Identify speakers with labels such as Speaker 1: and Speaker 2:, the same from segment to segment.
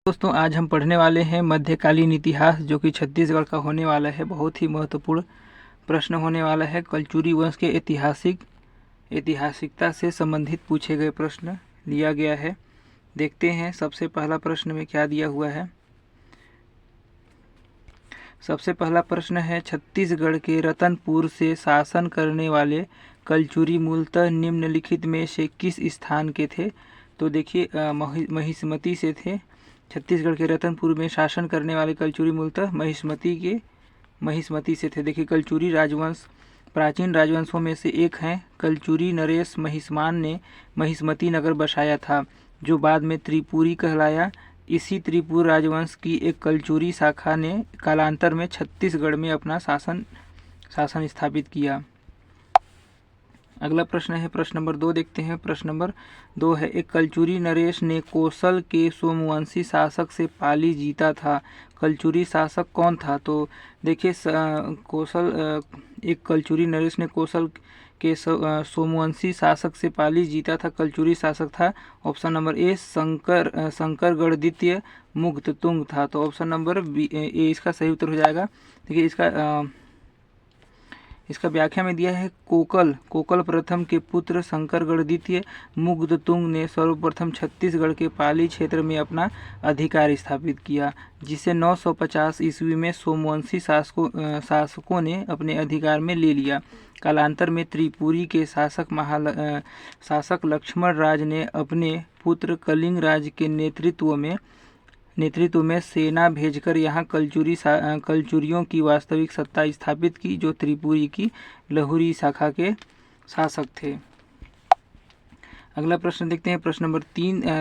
Speaker 1: दोस्तों आज हम पढ़ने वाले हैं मध्यकालीन इतिहास, जो कि छत्तीसगढ़ का होने वाला है। बहुत ही महत्वपूर्ण प्रश्न होने वाला है। कलचुरी वंश के ऐतिहासिकता से संबंधित पूछे गए प्रश्न लिया गया है। देखते हैं सबसे पहला प्रश्न में क्या दिया हुआ है। सबसे पहला प्रश्न है, छत्तीसगढ़ के रतनपुर से शासन करने वाले कलचुरी मूलतः निम्नलिखित में से किस स्थान के थे? तो देखिए महिष्मती से थे। छत्तीसगढ़ के रतनपुर में शासन करने वाले कलचुरी मूलतः महिष्मती से थे। देखिए कलचुरी राजवंश प्राचीन राजवंशों में से एक है। कलचुरी नरेश महिष्मान ने महिष्मती नगर बसाया था, जो बाद में त्रिपुरी कहलाया। इसी त्रिपुर राजवंश की एक कलचुरी शाखा ने कालांतर में छत्तीसगढ़ में अपना शासन स्थापित किया। अगला प्रश्न है प्रश्न नंबर 2। देखते हैं। प्रश्न नंबर 2 है, एक कलचुरी नरेश ने कोसल के सोमवंशी शासक से पाली जीता था। कलचुरी शासक कौन था? तो देखिए एक कलचुरी नरेश ने कोसल के सोमवंशी शासक से पाली जीता था। कलचुरी शासक था ऑप्शन नंबर ए शंकरगढ़ द्वितीय मुक्ततुंग था। तो ऑप्शन नंबर बी ए इसका सही उत्तर हो जाएगा। देखिए इसका व्याख्या में दिया है, कोकल प्रथम के पुत्र शंकरगढ़ द्वितीय मुग्धतुंग ने सर्वप्रथम छत्तीसगढ़ के पाली क्षेत्र में अपना अधिकार स्थापित किया, जिसे 950 ईस्वी में सोमवंशी शासकों ने अपने अधिकार में ले लिया। कालांतर में त्रिपुरी के शासक लक्ष्मण राज ने अपने पुत्र कलिंग राज के नेतृत्व में सेना भेजकर यहाँ कलचुरियों की वास्तविक सत्ता स्थापित की, जो त्रिपुरी की लहुरी शाखा के शासक थे। अगला प्रश्न देखते हैं। प्रश्न नंबर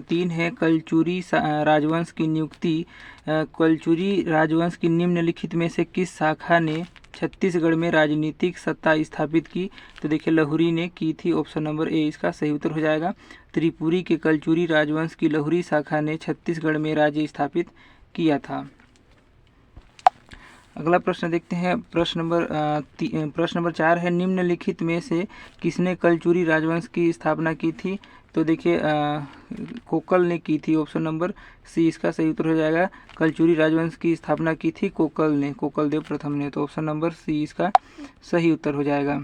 Speaker 1: 3 है, कलचुरी राजवंश की नियुक्ति कलचुरी राजवंश की निम्नलिखित में से किस शाखा ने छत्तीसगढ़ में राजनीतिक सत्ता स्थापित की? तो देखिए लहुरी ने की थी। ऑप्शन नंबर ए इसका सही उत्तर हो जाएगा। त्रिपुरी के कलचुरी राजवंश की लहुरी शाखा ने छत्तीसगढ़ में राज्य स्थापित किया था। अगला प्रश्न देखते हैं। प्रश्न नंबर 4 है, निम्नलिखित में से किसने कलचुरी राजवंश की स्थापना की थी? तो देखिए कोकल ने की थी। ऑप्शन नंबर सी इसका सही उत्तर हो जाएगा। कलचुरी राजवंश की स्थापना की थी कोकल देव प्रथम ने। तो ऑप्शन नंबर सी इसका सही उत्तर हो जाएगा।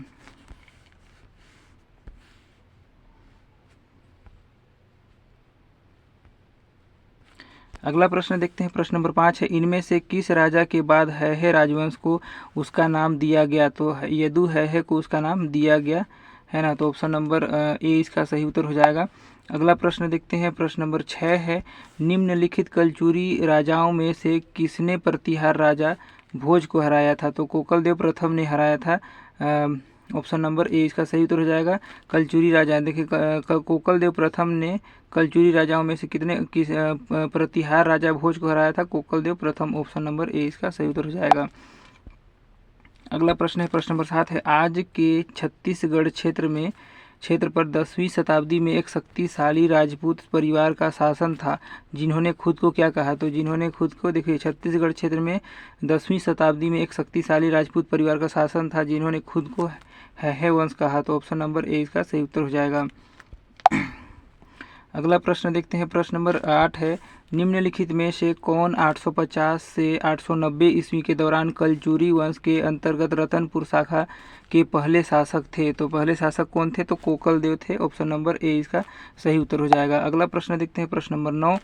Speaker 1: अगला प्रश्न देखते हैं। प्रश्न नंबर 5 है, इनमें से किस राजा के बाद है राजवंश को उसका नाम दिया गया? तो यदु है को उसका नाम दिया गया है ना। तो ऑप्शन नंबर ए इसका सही उत्तर हो जाएगा। अगला प्रश्न देखते हैं। प्रश्न नंबर 6 है, निम्नलिखित कलचुरी राजाओं में से किसने प्रतिहार राजा भोज को हराया था? तो कोकल देव प्रथम ने हराया था। ऑप्शन नंबर ए इसका सही उत्तर हो जाएगा। कलचुरी राजा देखिए कोकल देव प्रथम ने कलचुरी राजाओं में से किस प्रतिहार राजा भोज को हराया था? कोकल देव प्रथम। ऑप्शन नंबर ए इसका सही उत्तर हो जाएगा। अगला प्रश्न है प्रश्न नंबर 7 है, आज के छत्तीसगढ़ क्षेत्र पर 10वीं शताब्दी में एक शक्तिशाली राजपूत परिवार का शासन था, जिन्होंने खुद को क्या कहा? तो जिन्होंने खुद को देखिए छत्तीसगढ़ क्षेत्र में 10वीं शताब्दी में एक शक्तिशाली राजपूत परिवार का शासन था, जिन्होंने खुद को है वंश कहा। तो ऑप्शन नंबर ए इसका सही उत्तर हो जाएगा। अगला प्रश्न देखते हैं। प्रश्न नंबर 8 है, निम्नलिखित में से कौन 850 से 890 ईस्वी के दौरान कलचुरी वंश के अंतर्गत रतनपुर शाखा के पहले शासक थे? तो पहले शासक कौन थे? तो कोकल देव थे। ऑप्शन नंबर ए इसका सही उत्तर हो जाएगा। अगला प्रश्न देखते हैं। प्रश्न नंबर 9,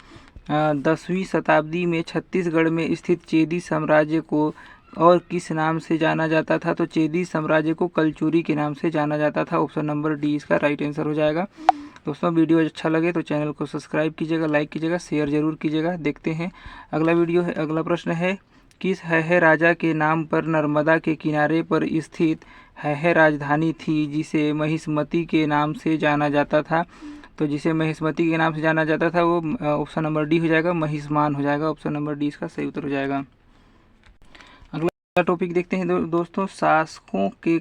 Speaker 1: 10वीं शताब्दी में छत्तीसगढ़ में स्थित चेदी साम्राज्य को और किस नाम से जाना जाता था? तो चेदी साम्राज्य को कलचुरी के नाम से जाना जाता था। ऑप्शन नंबर डी इसका राइट आंसर हो जाएगा। दोस्तों वीडियो अच्छा लगे तो चैनल को सब्सक्राइब कीजिएगा, लाइक कीजिएगा, शेयर जरूर कीजिएगा। देखते हैं अगला प्रश्न है, किस है राजा के नाम पर नर्मदा के किनारे पर स्थित है राजधानी थी, जिसे महिष्मती के नाम से जाना जाता था? तो जिसे महिष्मती के नाम से जाना जाता था वो ऑप्शन नंबर डी हो जाएगा, महिष्मान हो जाएगा। ऑप्शन नंबर डी इसका सही उत्तर हो जाएगा। अगला टॉपिक देखते हैं दोस्तों, शासकों के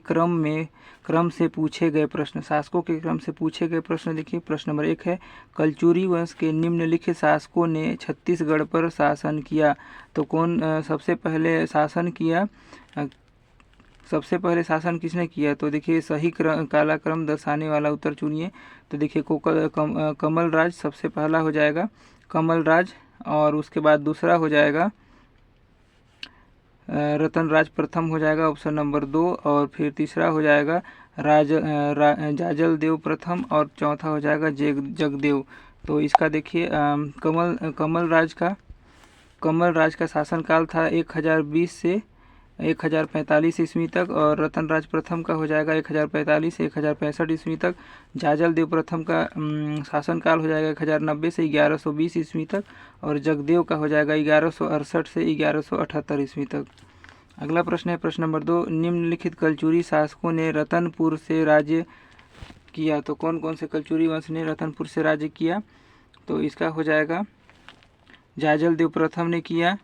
Speaker 1: क्रम से पूछे गए प्रश्न। देखिए प्रश्न नंबर 1 है, कलचुरी वंश के निम्नलिखित शासकों ने छत्तीसगढ़ पर शासन किया? तो कौन सबसे पहले शासन किसने किया? तो देखिए सही काला क्रम दर्शाने वाला उत्तर चुनिए। तो देखिए कमल राज सबसे पहला हो जाएगा। कमल राज और उसके बाद दूसरा हो जाएगा रतन राज प्रथम हो जाएगा ऑप्शन नंबर 2, और फिर तीसरा हो जाएगा जाजल देव प्रथम, और चौथा हो जाएगा जगदेव। तो इसका देखिए कमल राज का शासनकाल था 1020 से 1045 ईस्वी तक, और रतन राज प्रथम का हो जाएगा 1045 से 1065 ईस्वी तक। जाजल देव प्रथम का शासनकाल हो जाएगा 1090 से 1120 ईस्वी तक, और जगदेव का हो जाएगा 1168 से 1178 ईस्वी तक। अगला प्रश्न है प्रश्न नंबर 2, निम्नलिखित कलचुरी शासकों ने रतनपुर से राज्य किया। तो कौन कौन से कलचुरी वंश ने रतनपुर से राज्य किया? तो इसका हो जाएगा जाजल देव प्रथम ने किया,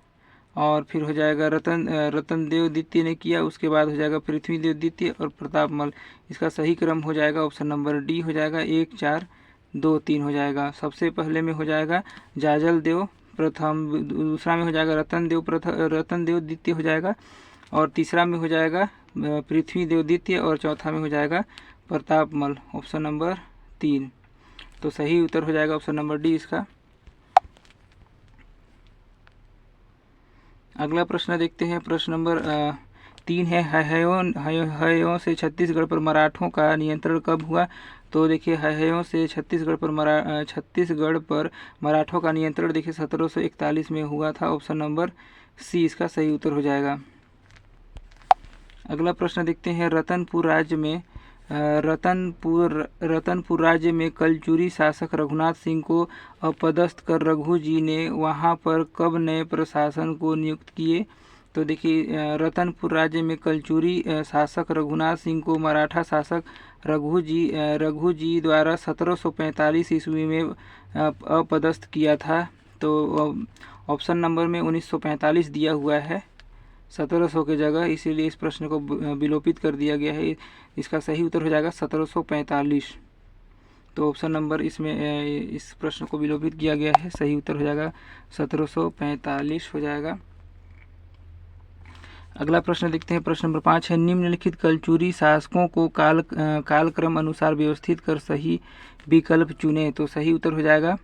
Speaker 1: और फिर हो जाएगा रतन देव द्वितीय ने किया, उसके बाद हो जाएगा पृथ्वी देव द्वितीय और प्रतापमल। इसका सही क्रम हो जाएगा ऑप्शन नंबर डी हो जाएगा 1 4 2 3 हो जाएगा। सबसे पहले में हो जाएगा जाजल देव प्रथम, दूसरा में हो जाएगा रतन देव द्वितीय हो जाएगा, और तीसरा में हो जाएगा पृथ्वी देव द्वितीय, और चौथा में हो जाएगा प्रतापमल ऑप्शन नंबर 3। तो सही उत्तर हो जाएगा ऑप्शन नंबर डी इसका। अगला प्रश्न देखते हैं प्रश्न नंबर 3 है हयों से छत्तीसगढ़ पर मराठों का नियंत्रण कब हुआ? तो देखिए हयों से छत्तीसगढ़ पर मराठों का नियंत्रण देखिए 1741 में हुआ था, ऑप्शन नंबर सी इसका सही उत्तर हो जाएगा। अगला प्रश्न देखते हैं रतनपुर राज्य में कलचुरी शासक रघुनाथ सिंह को अपदस्थ कर रघु जी ने वहां पर कब नए प्रशासन को नियुक्त किए? तो देखिए रतनपुर राज्य में कलचुरी शासक रघुनाथ सिंह को मराठा शासक रघु जी द्वारा 1745 ईस्वी में अपदस्थ किया था। तो ऑप्शन नंबर में 1945 दिया हुआ है 1700 की जगह, इसीलिए इस प्रश्न को विलोपित कर दिया गया है। इसका सही उत्तर हो जाएगा 1745। तो ऑप्शन नंबर इसमें इस प्रश्न को विलोपित किया गया है, सही उत्तर हो जाएगा 1745 हो जाएगा। अगला प्रश्न देखते हैं प्रश्न नंबर 5 है निम्नलिखित कलचुरी शासकों को कालक्रम अनुसार व्यवस्थित कर सही विकल्प चुने। तो सही उत्तर हो जाएगा,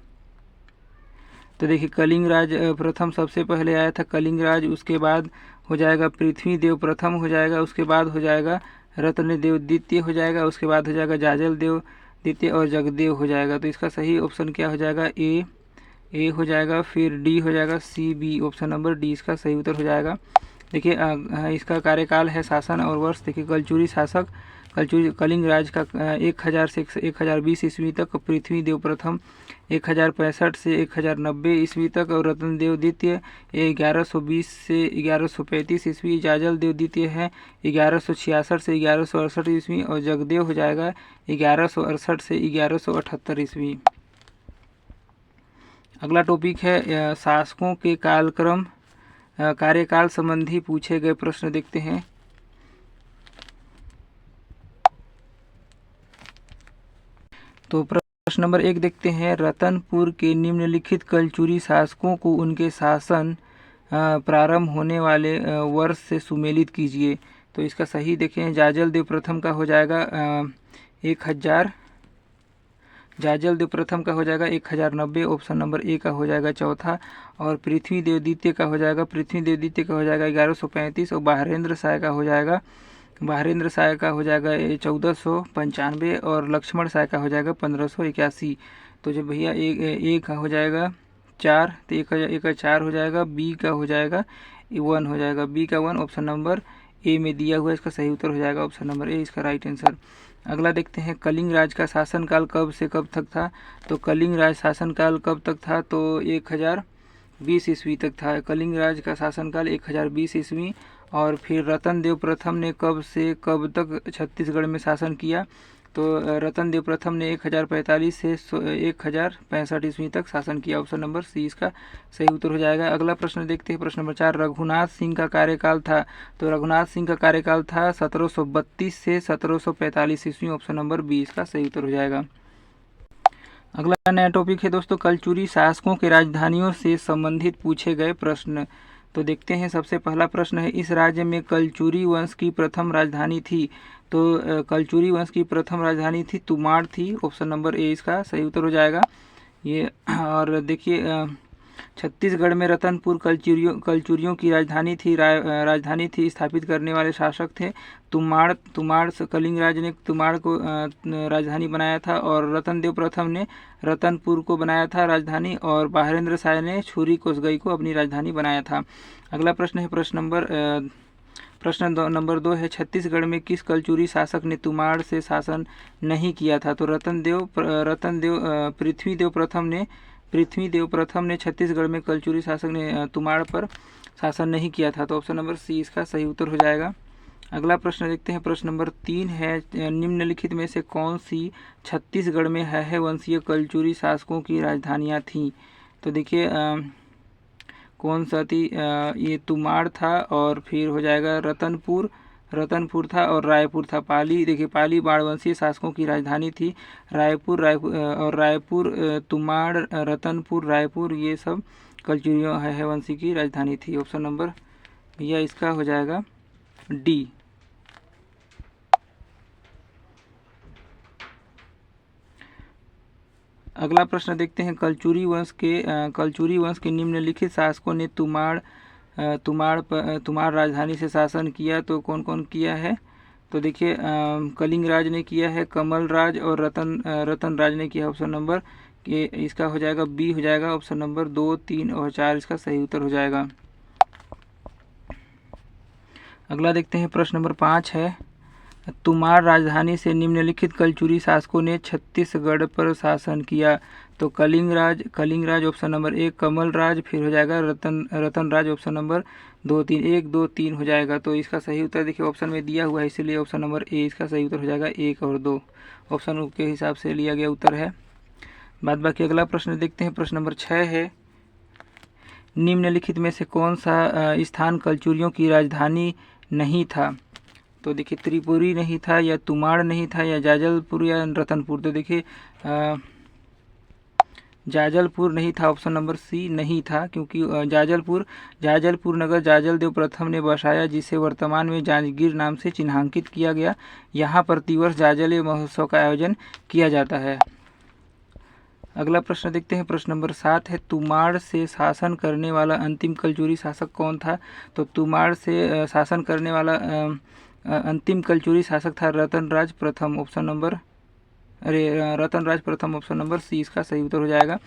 Speaker 1: तो देखिए कलिंग राज प्रथम सबसे पहले आया था कलिंग राज, उसके बाद हो जाएगा पृथ्वी देव प्रथम हो जाएगा, उसके बाद हो जाएगा रत्न देव द्वितीय हो जाएगा, उसके बाद हो जाएगा जाजल देव द्वितीय और जगदेव हो जाएगा। तो इसका सही ऑप्शन क्या हो जाएगा? ए हो जाएगा, फिर डी हो जाएगा, C B option number D इसका सही उत्तर हो जाएगा। देखिए इसका कार्यकाल है शासन और वर्ष देखिए कलिंग राज का 1000 से 1020 ईस्वी तक, पृथ्वी देव प्रथम 1065 से 1090 ईस्वी तक, और रतन देव द्वितीय 1120 से 1135 ईस्वी, जाजल देव द्वितीय है 1166 से 1168 ईस्वी, और जगदेव हो जाएगा 1168 से 1178 ईस्वी। अगला टॉपिक है शासकों के कार्यकाल संबंधी पूछे गए प्रश्न देखते हैं। तो प्रश्न नंबर 1 देखते हैं रतनपुर के निम्नलिखित कलचुरी शासकों को उनके शासन प्रारंभ होने वाले वर्ष से सुमेलित कीजिए। तो इसका सही देखें जाजल देव प्रथम का हो जाएगा 1000, जाजल देव प्रथम का हो जाएगा 1090, ऑप्शन नंबर ए का हो जाएगा चौथा, और पृथ्वी देव द्वितीय का हो जाएगा 1135, और बहारेंद्र शाह का हो जाएगा 1495, और लक्ष्मण शाह का हो जाएगा 1581। तो जब भैया ए का हो जाएगा 4, तो एक का 4 हो जाएगा, बी का हो जाएगा 1 हो जाएगा, बी का 1 ऑप्शन नंबर ए में दिया हुआ है, इसका सही उत्तर हो जाएगा ऑप्शन नंबर ए इसका राइट आंसर। अगला देखते हैं कलिंग राज का शासनकाल कब से कब तक था? तो कलिंग राज शासनकाल कब तक था? तो 1020 ईस्वी तक था कलिंग राज का शासनकाल 1020 ईस्वी। और फिर रतन देव प्रथम ने कब से कब तक छत्तीसगढ़ में शासन किया? तो रतन देव प्रथम ने 1045 से 1065 ईस्वी तक शासन किया, ऑप्शन नंबर सी इसका सही उत्तर हो जाएगा। अगला प्रश्न देखते हैं प्रश्न नंबर 4 रघुनाथ सिंह का कार्यकाल था। तो रघुनाथ सिंह का कार्यकाल था 1732 से 1745 ईस्वी, ऑप्शन नंबर बी इसका सही उत्तर हो जाएगा। अगला नया टॉपिक है दोस्तों कलचुरी शासकों के राजधानियों से संबंधित पूछे गए प्रश्न। तो देखते हैं सबसे पहला प्रश्न है इस राज्य में कलचुरी वंश की प्रथम राजधानी थी। तो कलचुरी वंश की प्रथम राजधानी थी तुमाड़ थी, ऑप्शन नंबर ए इसका सही उत्तर हो जाएगा ये। और देखिए छत्तीसगढ़ में रतनपुर कलचुरियों की राजधानी थी स्थापित करने वाले शासक थे तुमाड़ कलिंगराज ने तुमाड़ को राजधानी बनाया था और रतनदेव प्रथम ने रतनपुर को बनाया था राजधानी और बहारेंद्र शाह ने छुरी कोसगई को अपनी राजधानी बनाया था। अगला प्रश्न है प्रश्न नंबर 2 है छत्तीसगढ़ में किस कलचुरी शासक ने तुमाड़ से शासन नहीं किया था? तो पृथ्वीदेव प्रथम ने छत्तीसगढ़ में कलचुरी शासक ने तुमाड़ पर शासन नहीं किया था। तो ऑप्शन नंबर सी इसका सही उत्तर हो जाएगा। अगला प्रश्न देखते हैं। प्रश्न नंबर 3 है निम्नलिखित में से कौन सी छत्तीसगढ़ में है वंशीय कलचुरी शासकों की राजधानियाँ थीं? तो देखिए कौन सा थी? ये तुमाड़ था और फिर हो जाएगा रतनपुर था और रायपुर था। देखिए पाली बाणवंशीय शासकों की राजधानी थी रायपुर तुमाड़ रतनपुर रायपुर ये सब कलचुरियों है वंशी की राजधानी थी। ऑप्शन नंबर भैया इसका हो जाएगा डी। अगला प्रश्न देखते हैं कलचुरी वंश के निम्नलिखित शासकों ने तुमाड़ राजधानी से शासन किया। तो कौन कौन किया है? तो देखिए कलिंगराज ने किया है, कमल राज और रतन राज ने किया। ऑप्शन नंबर इसका हो जाएगा बी हो जाएगा। ऑप्शन नंबर 2, 3 और 4 इसका सही उत्तर हो जाएगा। अगला देखते हैं प्रश्न नंबर 5 है तुमाड़ राजधानी से निम्नलिखित कलचुरी शासकों ने छत्तीसगढ़ पर शासन किया। तो कलिंगराज ऑप्शन नंबर 1, कमल राज फिर हो जाएगा रतन राज ऑप्शन नंबर 2, 3 1 2 3 हो जाएगा। तो इसका सही उत्तर देखिए ऑप्शन में दिया हुआ है इसलिए ऑप्शन नंबर ए इसका सही उत्तर हो जाएगा। 1 और 2 ऑप्शन के हिसाब से लिया गया उत्तर है। बाद बाकी अगला प्रश्न देखते हैं। प्रश्न नंबर 6 है निम्नलिखित में से कौन सा स्थान कलचुरियों की राजधानी नहीं था? तो देखिए त्रिपुरी नहीं था या तुमाड़ नहीं था या जाजलपुर या रतनपुर। तो देखिए जाजलपुर नहीं था। ऑप्शन नंबर सी नहीं था क्योंकि जाजलपुर नगर जाजलदेव प्रथम ने बसाया जिसे वर्तमान में जांजगीर नाम से चिन्हांकित किया गया। यहाँ प्रतिवर्ष जाजल महोत्सव का आयोजन किया जाता है। अगला प्रश्न देखते हैं। प्रश्न नंबर 7 है तुमाड़ से शासन करने वाला अंतिम कलचुरी शासक कौन था? तो तुमाड़ से शासन करने वाला अंतिम कलचुरी शासक था रतन राज प्रथम ऑप्शन नंबर सी इसका सही उत्तर हो जाएगा।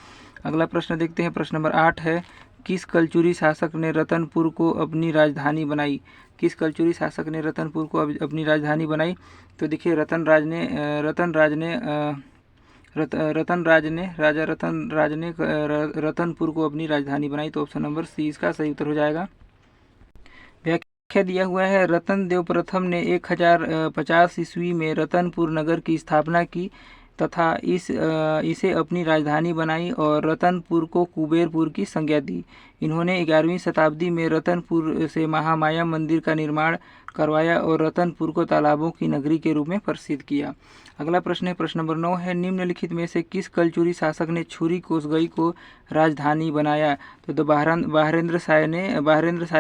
Speaker 1: अगला प्रश्न देखते हैं। प्रश्न नंबर 8 है किस कलचुरी शासक ने रतनपुर को अपनी राजधानी बनाई? तो देखिए रतन राजा रतन राज ने रतनपुर को अपनी राजधानी बनाई। तो ऑप्शन नंबर सी इसका सही उत्तर हो जाएगा। व्याख्या दिया हुआ है रतनदेव प्रथम ने 1050 ईस्वी में रतनपुर नगर की स्थापना की तथा इसे अपनी राजधानी बनाई और रतनपुर को कुबेरपुर की संज्ञा दी। इन्होंने 11वीं शताब्दी में रतनपुर से महामाया मंदिर का निर्माण करवाया और रतनपुर को तालाबों की नगरी के रूप में प्रसिद्ध किया। अगला प्रश्न है। प्रश्न नंबर 9 है निम्नलिखित में से किस कलचुरी शासक ने छुरी कोसगई को राजधानी बनाया? तो बहारेंद्र शाह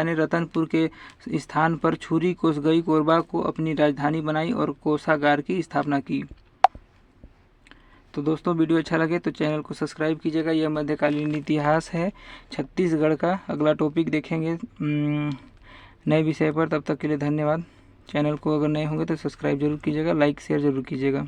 Speaker 1: ने रतनपुर के स्थान पर छुरी कोसगई कोरबा को अपनी राजधानी बनाई और कोषागार की स्थापना की। तो दोस्तों वीडियो अच्छा लगे तो चैनल को सब्सक्राइब कीजिएगा। यह मध्यकालीन इतिहास है छत्तीसगढ़ का। अगला टॉपिक देखेंगे नए विषय पर। तब तक के लिए धन्यवाद। चैनल को अगर नए होंगे तो सब्सक्राइब जरूर कीजिएगा, लाइक शेयर जरूर कीजिएगा।